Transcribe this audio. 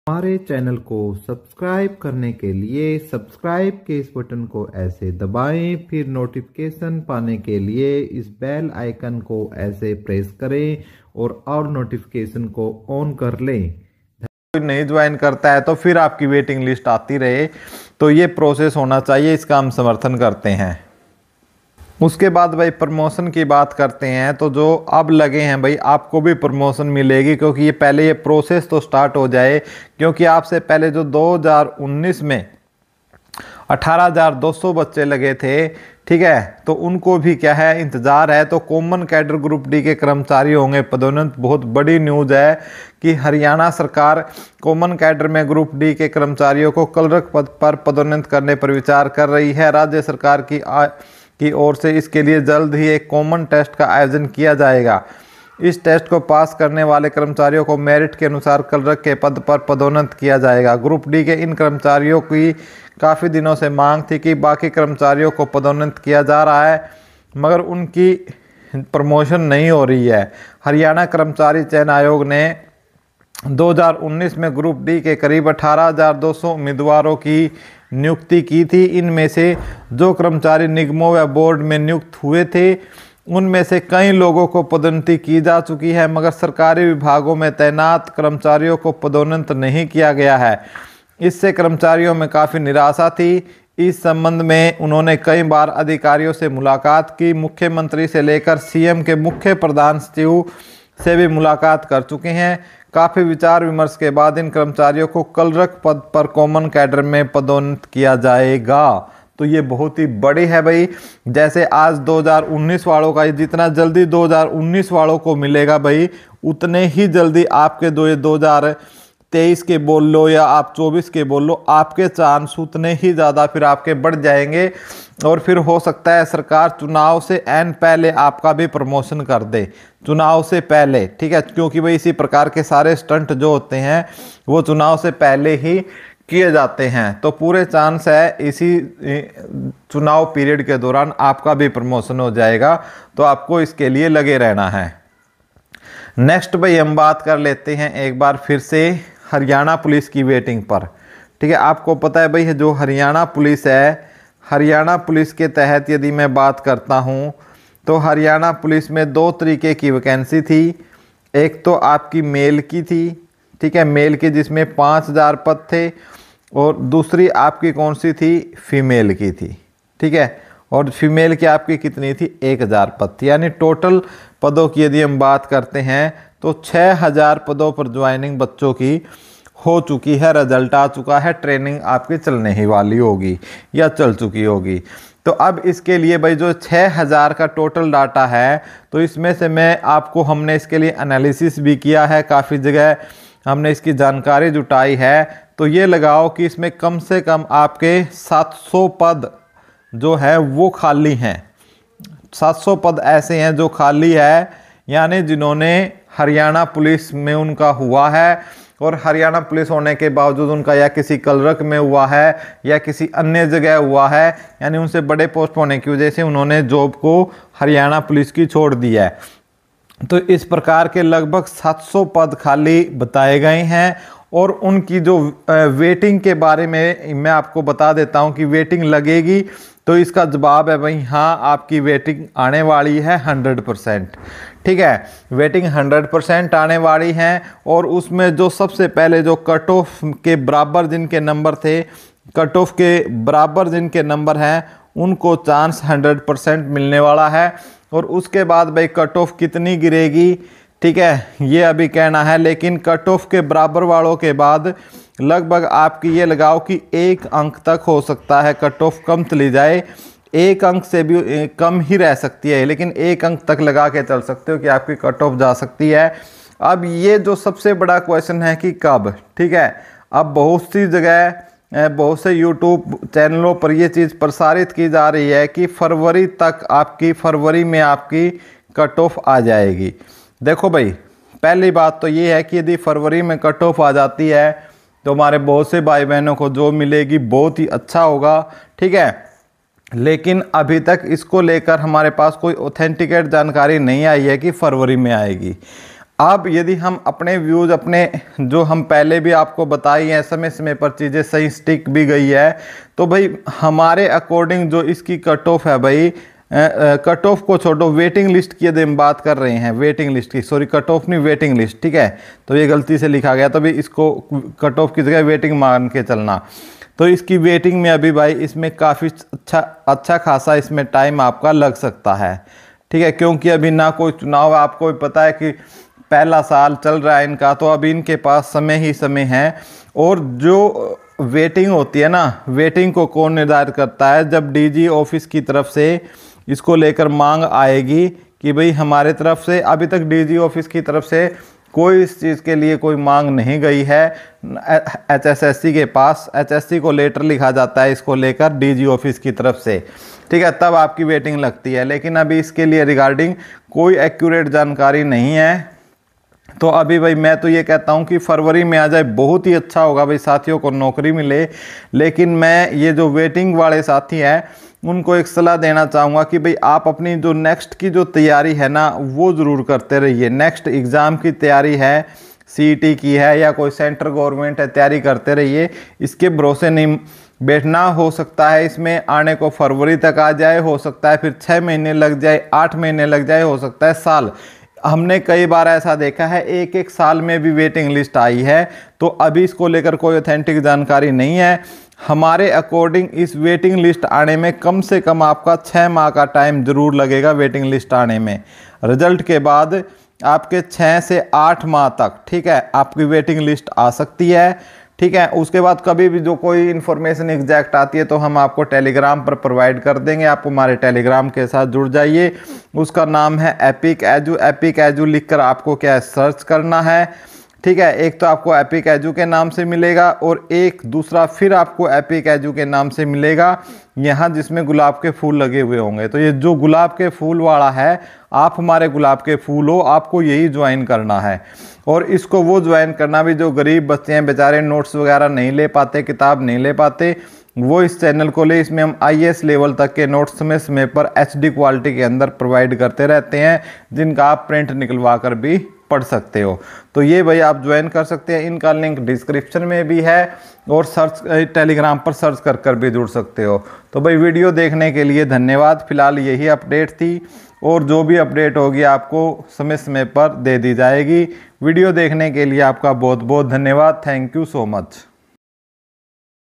हमारे चैनल को सब्सक्राइब करने के लिए सब्सक्राइब के इस बटन को ऐसे दबाएं, फिर नोटिफिकेशन पाने के लिए इस बेल आइकन को ऐसे प्रेस करें और नोटिफिकेशन को ऑन कर लें। नहीं ज्वाइन करता है तो फिर आपकी वेटिंग लिस्ट आती रहे, तो ये प्रोसेस होना चाहिए, इसका हम समर्थन करते हैं। उसके बाद भाई प्रमोशन की बात करते हैं, तो जो अब लगे हैं भाई आपको भी प्रमोशन मिलेगी, क्योंकि ये पहले ये प्रोसेस तो स्टार्ट हो जाए, क्योंकि आपसे पहले जो 2019 में 18,200 बच्चे लगे थे, ठीक है, तो उनको भी क्या है इंतज़ार है। तो कॉमन कैडर ग्रुप डी के कर्मचारी होंगे पदोन्नत। बहुत बड़ी न्यूज़ है कि हरियाणा सरकार कॉमन कैडर में ग्रुप डी के कर्मचारियों को क्लर्क पद पर पदोन्नत करने पर विचार कर रही है। राज्य सरकार की ओर से इसके लिए जल्द ही एक कॉमन टेस्ट का आयोजन किया जाएगा। इस टेस्ट को पास करने वाले कर्मचारियों को मेरिट के अनुसार क्लर्क के पद पर पदोन्नत किया जाएगा। ग्रुप डी के इन कर्मचारियों की काफ़ी दिनों से मांग थी कि बाकी कर्मचारियों को पदोन्नत किया जा रहा है, मगर उनकी प्रमोशन नहीं हो रही है। हरियाणा कर्मचारी चयन आयोग ने 2019 में ग्रुप डी के करीब 18,200 उम्मीदवारों की नियुक्ति की थी। इनमें से जो कर्मचारी निगमों व बोर्ड में नियुक्त हुए थे, उनमें से कई लोगों को पदोन्नति की जा चुकी है, मगर सरकारी विभागों में तैनात कर्मचारियों को पदोन्नत नहीं किया गया है। इससे कर्मचारियों में काफ़ी निराशा थी। इस संबंध में उन्होंने कई बार अधिकारियों से मुलाकात की। मुख्यमंत्री से लेकर सीएम के मुख्य प्रधान सचिव से भी मुलाकात कर चुके हैं। काफ़ी विचार विमर्श के बाद इन कर्मचारियों को क्लर्क पद पर कॉमन कैडर में पदोन्नत किया जाएगा। तो ये बहुत ही बड़ी है भाई। जैसे आज 2019 वालों का, जितना जल्दी 2019 वालों को मिलेगा भाई, उतने ही जल्दी आपके 2023 के बोल लो या आप 24 के बोल लो, आपके चांस उतने ही ज़्यादा फिर आपके बढ़ जाएंगे। और फिर हो सकता है सरकार चुनाव से एन पहले आपका भी प्रमोशन कर दे, चुनाव से पहले, ठीक है, क्योंकि भाई इसी प्रकार के सारे स्टंट जो होते हैं वो चुनाव से पहले ही किए जाते हैं। तो पूरे चांस है इसी चुनाव पीरियड के दौरान आपका भी प्रमोशन हो जाएगा, तो आपको इसके लिए लगे रहना है। नेक्स्ट भाई हम बात कर लेते हैं एक बार फिर से हरियाणा पुलिस की वेटिंग पर, ठीक है। आपको पता है भाई जो हरियाणा पुलिस है, हरियाणा पुलिस के तहत यदि मैं बात करता हूँ तो हरियाणा पुलिस में 2 तरीके की वैकेंसी थी। एक तो आपकी मेल की थी, ठीक है, मेल की जिसमें 5,000 पद थे, और दूसरी आपकी कौन सी थी, फीमेल की थी, ठीक है। और फीमेल की आपकी कितनी थी, 1,000 पद थी। यानी टोटल पदों की यदि हम बात करते हैं तो 6,000 पदों पर ज्वाइनिंग बच्चों की हो चुकी है, रिजल्ट आ चुका है, ट्रेनिंग आपकी चलने ही वाली होगी या चल चुकी होगी। तो अब इसके लिए भाई जो 6,000 का टोटल डाटा है, तो इसमें से हमने इसके लिए एनालिसिस भी किया है, काफ़ी जगह हमने इसकी जानकारी जुटाई है। तो ये लगाओ कि इसमें कम से कम आपके 700 पद जो है वो खाली हैं। 700 पद ऐसे हैं जो खाली है, यानी जिन्होंने हरियाणा पुलिस में उनका हुआ है, और हरियाणा पुलिस होने के बावजूद उनका या किसी क्लर्क में हुआ है या किसी अन्य जगह हुआ है, यानी उनसे बड़े पोस्ट होने की वजह से उन्होंने जॉब को हरियाणा पुलिस की छोड़ दी है। तो इस प्रकार के लगभग 700 पद खाली बताए गए हैं। और उनकी जो वेटिंग के बारे में मैं आपको बता देता हूं कि वेटिंग लगेगी, तो इसका जवाब है भाई हाँ, आपकी वेटिंग आने वाली है 100%, ठीक है, वेटिंग 100% आने वाली है। और उसमें जो सबसे पहले जो कट ऑफ के बराबर जिनके नंबर थे, कट ऑफ के बराबर जिनके नंबर हैं, उनको चांस 100% मिलने वाला है। और उसके बाद भाई कट ऑफ कितनी गिरेगी, ठीक है, ये अभी कहना है, लेकिन कट ऑफ के बराबर वालों के बाद लगभग आपकी ये लगाओ कि 1 अंक तक हो सकता है कट ऑफ कम चली जाए, 1 अंक से भी कम ही रह सकती है, लेकिन 1 अंक तक लगा के चल सकते हो कि आपकी कट ऑफ जा सकती है। अब ये जो सबसे बड़ा क्वेश्चन है कि कब, ठीक है। अब बहुत सी जगह, बहुत से यूट्यूब चैनलों पर ये चीज़ प्रसारित की जा रही है कि फरवरी तक आपकी, फरवरी में आपकी कट ऑफ आ जाएगी। देखो भाई, पहली बात तो ये है कि यदि फरवरी में कट ऑफ आ जाती है तो हमारे बहुत से भाई बहनों को जो मिलेगी बहुत ही अच्छा होगा, ठीक है। लेकिन अभी तक इसको लेकर हमारे पास कोई ऑथेंटिकेट जानकारी नहीं आई है कि फरवरी में आएगी। अब यदि हम अपने व्यूज़ अपने जो हम पहले भी आपको बताई हैं, समय समय पर चीज़ें सही स्टिक भी गई है, तो भाई हमारे अकॉर्डिंग जो इसकी कट ऑफ है भाई, कट ऑफ को छोड़ो, वेटिंग लिस्ट की यदि हम बात कर रहे हैं, वेटिंग लिस्ट की, सॉरी कट ऑफ नहीं वेटिंग लिस्ट, ठीक है, तो ये गलती से लिखा गया, तो भाई इसको कट ऑफ की जगह वेटिंग मान के चलना। तो इसकी वेटिंग में अभी भाई इसमें काफ़ी अच्छा खासा इसमें टाइम आपका लग सकता है, ठीक है, क्योंकि अभी ना कोई चुनाव, आपको भी पता है कि पहला साल चल रहा है इनका, तो अभी इनके पास समय ही समय है। और जो वेटिंग होती है ना, वेटिंग को कौन निर्धारित करता है? जब डीजी ऑफिस की तरफ से इसको लेकर मांग आएगी कि भाई हमारे तरफ से, अभी तक डीजी ऑफिस की तरफ से कोई इस चीज़ के लिए कोई मांग नहीं गई है एचएसएससी के पास। एचएससी को लेटर लिखा जाता है इसको लेकर डीजी ऑफिस की तरफ से, ठीक है, तब आपकी वेटिंग लगती है। लेकिन अभी इसके लिए रिगार्डिंग कोई एक्यूरेट जानकारी नहीं है। तो अभी भाई मैं तो ये कहता हूँ कि फरवरी में आ जाए बहुत ही अच्छा होगा भाई, साथियों को नौकरी मिले। लेकिन मैं ये जो वेटिंग वाले साथी हैं उनको एक सलाह देना चाहूँगा कि भाई आप अपनी जो नेक्स्ट की जो तैयारी है ना वो ज़रूर करते रहिए। नेक्स्ट एग्ज़ाम की तैयारी है, सीईटी की है या कोई सेंट्रल गवर्नमेंट है, तैयारी करते रहिए। इसके भरोसे नहीं बैठना, हो सकता है इसमें आने को फरवरी तक आ जाए, हो सकता है फिर 6 महीने लग जाए, 8 महीने लग जाए, हो सकता है साल। हमने कई बार ऐसा देखा है, एक साल में भी वेटिंग लिस्ट आई है। तो अभी इसको लेकर कोई ऑथेंटिक जानकारी नहीं है। हमारे अकॉर्डिंग इस वेटिंग लिस्ट आने में कम से कम आपका 6 माह का टाइम जरूर लगेगा वेटिंग लिस्ट आने में। रिजल्ट के बाद आपके 6 से 8 माह तक, ठीक है, आपकी वेटिंग लिस्ट आ सकती है, ठीक है। उसके बाद कभी भी जो कोई इन्फॉर्मेशन एग्जैक्ट आती है तो हम आपको टेलीग्राम पर प्रोवाइड कर देंगे। आप हमारे टेलीग्राम के साथ जुड़ जाइए। उसका नाम है एपिक एजू। एपिक एजू लिखकर आपको क्या है, सर्च करना है, ठीक है। एक तो आपको एपिक एजू के नाम से मिलेगा और एक दूसरा फिर आपको एपिक एजू के नाम से मिलेगा यहाँ, जिसमें गुलाब के फूल लगे हुए होंगे। तो ये जो गुलाब के फूल वाला है, आप हमारे गुलाब के फूल हो, आपको यही ज्वाइन करना है। और इसको वो ज्वाइन करना भी जो गरीब बच्चे हैं बेचारे, नोट्स वगैरह नहीं ले पाते, किताब नहीं ले पाते, वो इस चैनल को ले। इसमें हम आईएएस लेवल तक के नोट्स समय पर एचडी क्वालिटी के अंदर प्रोवाइड करते रहते हैं, जिनका आप प्रिंट निकलवा कर भी पढ़ सकते हो। तो ये भाई आप ज्वाइन कर सकते हैं। इनका लिंक डिस्क्रिप्शन में भी है और सर्च टेलीग्राम पर सर्च कर भी जुड़ सकते हो। तो भाई वीडियो देखने के लिए धन्यवाद। फिलहाल यही अपडेट थी और जो भी अपडेट होगी आपको समय समय पर दे दी जाएगी। वीडियो देखने के लिए आपका बहुत बहुत धन्यवाद। Thank you so much.